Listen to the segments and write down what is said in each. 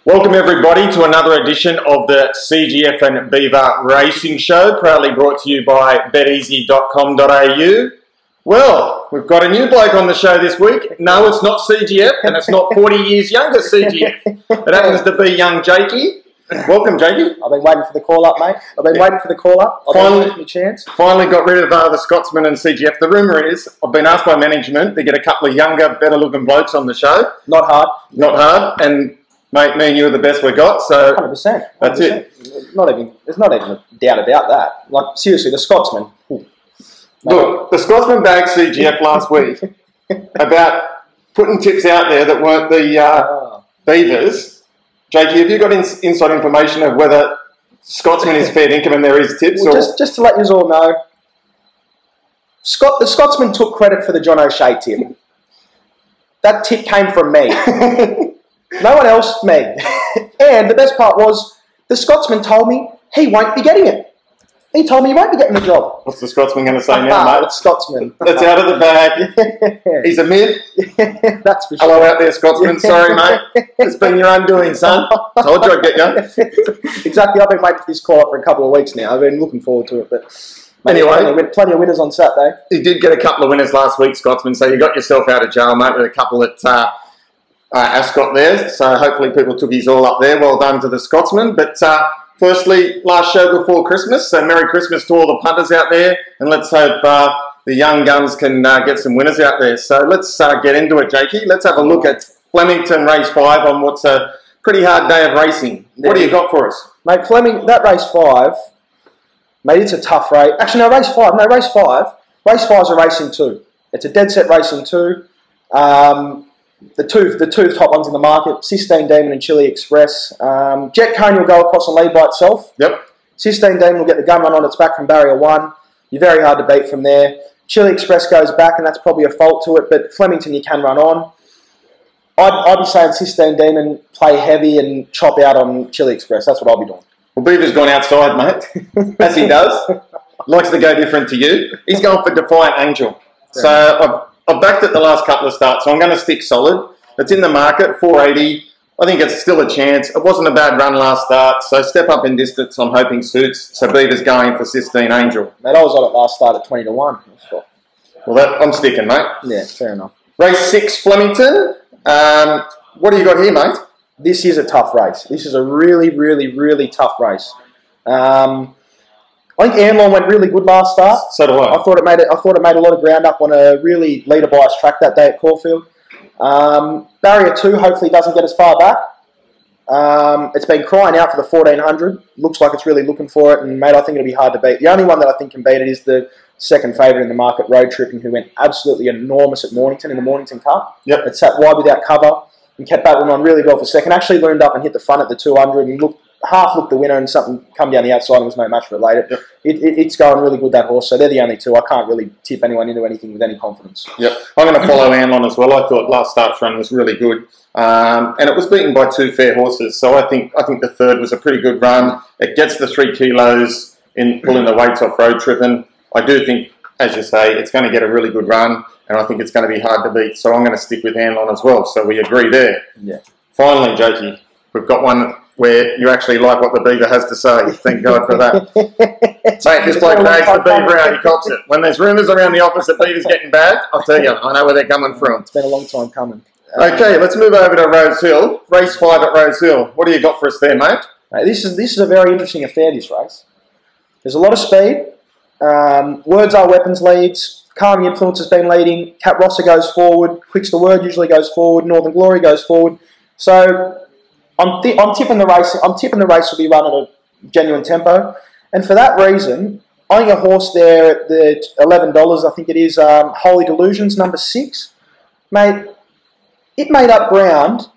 Welcome everybody to another edition of the CGF and Beaver Racing Show, proudly brought to you by Betezy.com.au. Well, we've got a new bloke on the show this week. No, it's not CGF, and it's not 40 years younger CGF. It happens to be young Jakey. Welcome, Jakey. I've been waiting for the call-up, mate. I've been waiting for the call-up. Finally, my chance. Finally got rid of the Scotsman and CGF. The rumour is, I've been asked by management to get a couple of younger, better-looking blokes on the show. Not hard. Not hard, and mate, me and you are the best we got, so 100%. that's it. There's not even a doubt about that. Like, seriously, the Scotsman. Look, the Scotsman bagged CGF last week about putting tips out there that weren't the Beavers. Jakey, have you got inside information of whether Scotsman is fair income and there is tips? Well, just to let you all know, the Scotsman took credit for the John O'Shea tip. That tip came from me. No one else, me. And the best part was, the Scotsman told me he won't be getting it. He told me he won't be getting the job. What's the Scotsman going to say now, mate? It's Scotsman. That's out of the bag. He's a myth. That's for sure. Hello out there, Scotsman. Sorry, mate. It's been your undoing, son. Told you I'd get you. Exactly. I've been waiting for this call-up for a couple of weeks now. I've been looking forward to it. But anyway, plenty of winners on Saturday. You did get a couple of winners last week, Scotsman, so you got yourself out of jail, mate, with a couple at Ascot there. So hopefully people took his all up there. Well done to the Scotsman. But firstly, last show before Christmas, so Merry Christmas to all the punters out there, and let's hope the young guns can get some winners out there. So let's get into it, Jakey. Let's have a look at Flemington Race 5 on what's a pretty hard day of racing. What do you got for us? Mate, Fleming, that Race 5, mate, it's a tough race. Actually, no, Race 5. No, Race 5. Race 5 is a racing 2. It's a dead set racing 2. The two top ones in the market, Sistine Demon and Chili Express. Jet Cone will go across and lead by itself. Yep. Sistine Demon will get the gun run on its back from barrier 1. You're very hard to beat from there. Chili Express goes back, and that's probably a fault to it, but Flemington you can run on. I'd be saying Sistine Demon play heavy and chop out on Chili Express. That's what I'll be doing. Well, Beaver's gone outside, mate, as he does. Likes to go different to you. He's going for Defiant Angel. So I've backed it the last couple of starts, so I'm going to stick solid. It's in the market, 480. I think it's still a chance. It wasn't a bad run last start, so step up in distance I'm hoping suits. So Beaver's going for Sistine Angel. Mate, I was on it last start at 20 to 1. Sure. Well, I'm sticking, mate. Yeah, fair enough. Race 6, Flemington. What do you got here, mate? This is a tough race. This is a really, really, really tough race. I think Anlon went really good last start. So do I. I thought it made a lot of ground up on a really leader-biased track that day at Caulfield. Barrier 2 hopefully doesn't get as far back. It's been crying out for the 1400. Looks like it's really looking for it, and mate, I think it'll be hard to beat. The only one that I think can beat it is the second favourite in the market, Road Tripping, who went absolutely enormous at Mornington in the Mornington Cup. Yep. It sat wide without cover and kept battling on really well for second. Actually loomed up and hit the front at the 200 and half looked the winner, and something come down the outside and was no match for it later. Yep. It's going really good, that horse. So they're the only two. I can't really tip anyone into anything with any confidence. Yep. I'm going to follow Anlon as well. I thought last start's run was really good. And it was beaten by 2 fair horses. So I think the third was a pretty good run. It gets the 3 kilos in pulling the weights off Road Tripping. I do think, as you say, it's going to get a really good run, and I think it's going to be hard to beat. So I'm going to stick with Anlon as well. So we agree there. Yeah. Finally, Jakey, we've got one where you actually like what the Beaver has to say. Thank God for that. Mate, this bloke drags the Beaver out, he cops it. When there's rumours around the office that Beaver's getting bad, I'll tell you, I know where they're coming from. It's been a long time coming. Okay, let's move over to Rose Hill. Race 5 at Rose Hill. What do you got for us there, mate? This is a very interesting affair, this race. There's a lot of speed. Words Are Weapons leads. Calming Influence has been leading. Cat Rosser goes forward. Quicks the Word usually goes forward. Northern Glory goes forward. So I'm tipping the race. I'm tipping the race will be run at a genuine tempo, and for that reason, I think a horse there at the $11, I think it is, Holy Delusions, number 6, mate. It made up ground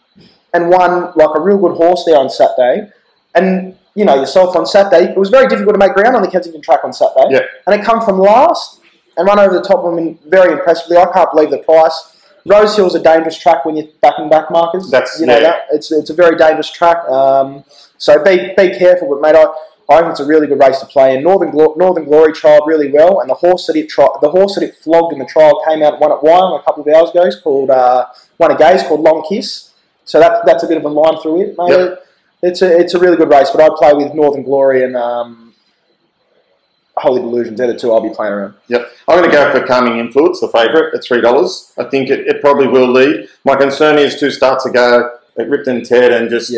and won like a real good horse there on Saturday. And you know yourself, on Saturday it was very difficult to make ground on the Kensington track on Saturday. Yeah. And it come from last and run over the top of them very impressively. I can't believe the price. Rose Hill's a dangerous track when you're backing back markers. That's, it's a very dangerous track. So be careful, but mate, I think it's a really good race to play in. Northern Glory trialled really well, and the horse that it flogged in the trial came out, won at Wyong a couple of hours ago. It's called won a gaze called Long Kiss. So that's a bit of a line through it, mate. Yep. It's a really good race, but I'd play with Northern Glory and Holy Delusions. They're the two I'll be playing around. Yep. I'm going to go for Calming Influence, the favourite, at $3. I think it probably will lead. My concern is 2 starts ago, it ripped and teared and just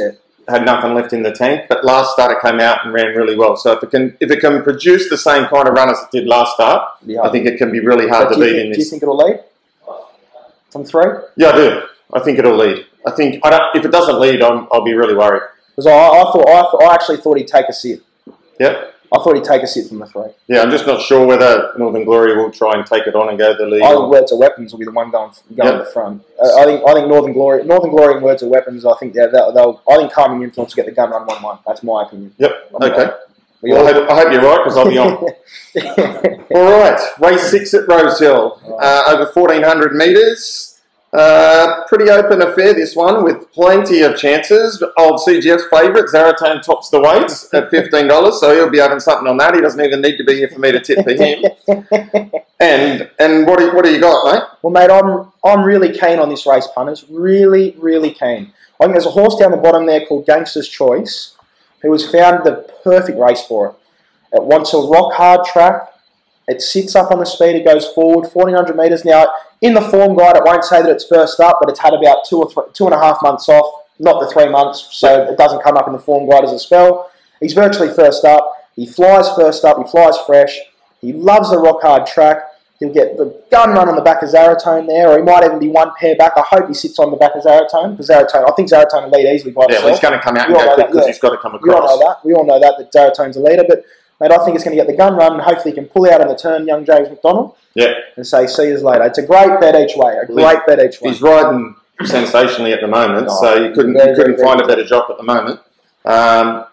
had nothing left in the tank. But last start it came out and ran really well. So if it can produce the same kind of run as it did last start, I think it can be really hard to beat in this. Do you think it'll lead from 3? Yeah, I do. I think it'll lead. I think if it doesn't lead, I'll be really worried. Because I actually thought he'd take a sit. Yep. I thought he'd take a sit from the 3. Yeah, I'm just not sure whether Northern Glory will try and take it on and go to the lead. I think Words of Weapons will be the one going to the front. I think Northern Glory and Words of Weapons. I think I think Calming Influence will get the gun run 1-1. That's my opinion. Yep. Okay. Well, I hope you're right because I'll be on. All right, race 6 at Rosehill, over 1,400 metres. Pretty open affair, this one, with plenty of chances. Old CGF's favourite, Zaratone, tops the weights at $15, so he'll be having something on that. He doesn't even need to be here for me to tip for him. And what do you got, mate? Well, mate, I'm really keen on this race, punters. Really, really keen. I think there's a horse down the bottom there called Gangster's Choice, who has found the perfect race for it. It wants a rock-hard track. It sits up on the speed, it goes forward, 1,400 metres. Now, in the form guide, it won't say that it's first up, but it's had about 2.5 months off, not the 3 months, so it doesn't come up in the form guide as a spell. He's virtually first up. He flies first up, he flies fresh. He loves the rock-hard track. He'll get the gun run on the back of Zaratone there, or he might even be 1 pair back. I hope he sits on the back of Zaratone, because I think Zaratone will lead easily by himself. Yeah, well, he's going to come out and go quick because he's got to come across. We all know that Zaratone's a leader, but mate, I think it's going to get the gun run and hopefully he can pull out on the turn, young James McDonald. Yeah. And say, see you later. It's a great bet each way. He's riding sensationally at the moment, so you couldn't find a better job at the moment.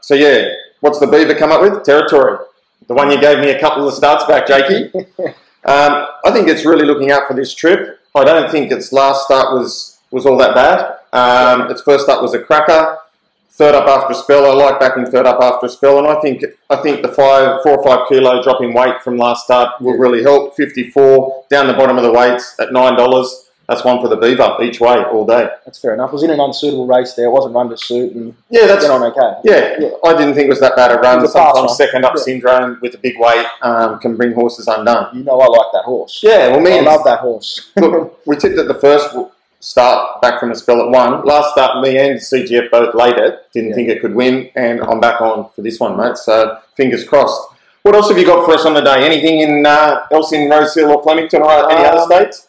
So yeah, what's the Beaver come up with? Territory. The one you gave me a couple of starts back, Jakey. I think it's really looking out for this trip. I don't think its last start was all that bad. Its first start was a cracker. Third up after a spell, I like backing third up after a spell, and I think the 4 or 5 kilo drop in weight from last start will really help. 54 down the bottom of the weights at $9. That's one for the Beaver each way all day. That's fair enough. It was in an unsuitable race there. It wasn't run to suit, and that's on okay. Yeah, I didn't think it was that bad a run. Sometimes second up syndrome with a big weight can bring horses undone. You know, I like that horse. Yeah, well, I love that horse. Look, we tipped at the first start back from a spell at 1. Last start, me and CGF both laid it. Didn't think it could win, and I'm back on for this one, mate. So fingers crossed. What else have you got for us on the day? Anything else in Rosehill or Flemington or any other states?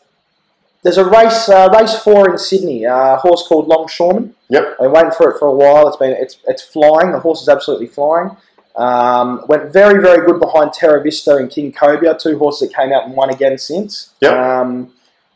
There's a race 4 in Sydney. A horse called Longshoreman. Yep. I've been waiting for it for a while. It's flying. The horse is absolutely flying. Went very, very good behind Terra Vista and King Cobia, 2 horses that came out and won again since. Yep.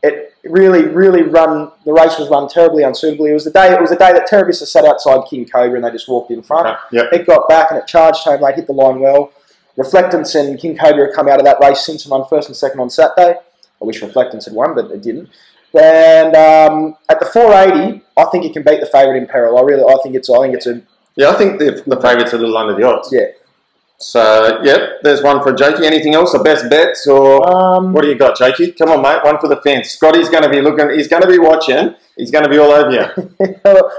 It really the race was run terribly unsuitably. It was the day that Terra Vista sat outside King Cobra and they just walked in front. Yep. It got back and it charged home late, hit the line well. Reflectance and King Cobra have come out of that race since and won first and second on Saturday. I wish Reflectance had won, but it didn't. And at the 480, I think it can beat the favourite in peril. I think it's a. Yeah, I think the favourite's a little under the odds. Yeah. So, yep, there's one for Jakey. Anything else? The best bets or what do you got, Jakey? Come on, mate, one for the fence. Scotty's going to be looking. He's going to be watching. He's going to be all over you.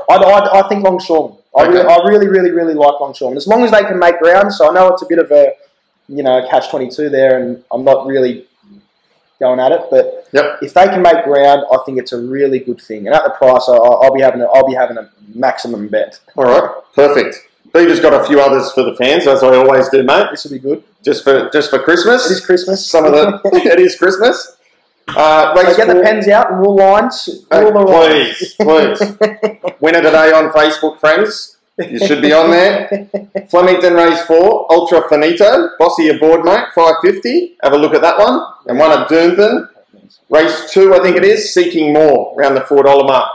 I think Longshoreman. Okay. I really like Longshoreman. As long as they can make ground. So I know it's a bit of a, catch-22 there, and I'm not really going at it. But if they can make ground, I think it's a really good thing. And at the price, I'll be having a maximum bet. All right, perfect. Beaver's got a few others for the fans, as I always do, mate. This will be good. Just for Christmas. It is Christmas. It is Christmas. So get the pens out and rule lines. Please. Winner today on Facebook, friends. You should be on there. Flemington race 4, Ultra Finito. Bossy aboard, mate. 550. Have a look at that one. And one at Doomben. Race 2, I think it is, Seeking More, around the $4 mark.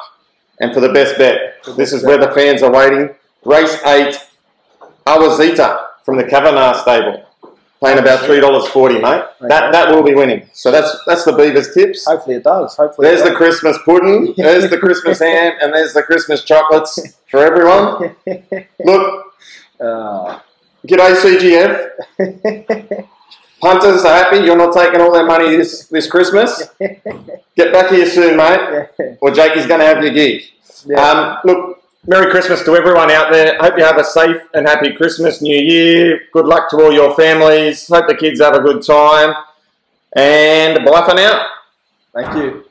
And for the best bet. This is where the fans are waiting. Race 8, Awazita from the Kavanagh stable. Paying about $3.40, mate. Okay. That will be winning. So that's the Beavers tips. Hopefully it does. There's the Christmas pudding. There's the Christmas ham, and there's the Christmas chocolates for everyone. Look, g'day CGF. Punters are happy you're not taking all their money this Christmas. Get back here soon, mate, or Jakey's going to have your gig. Yeah. Look, Merry Christmas to everyone out there. Hope you have a safe and happy Christmas, New Year. Good luck to all your families. Hope the kids have a good time. And bye for now. Thank you.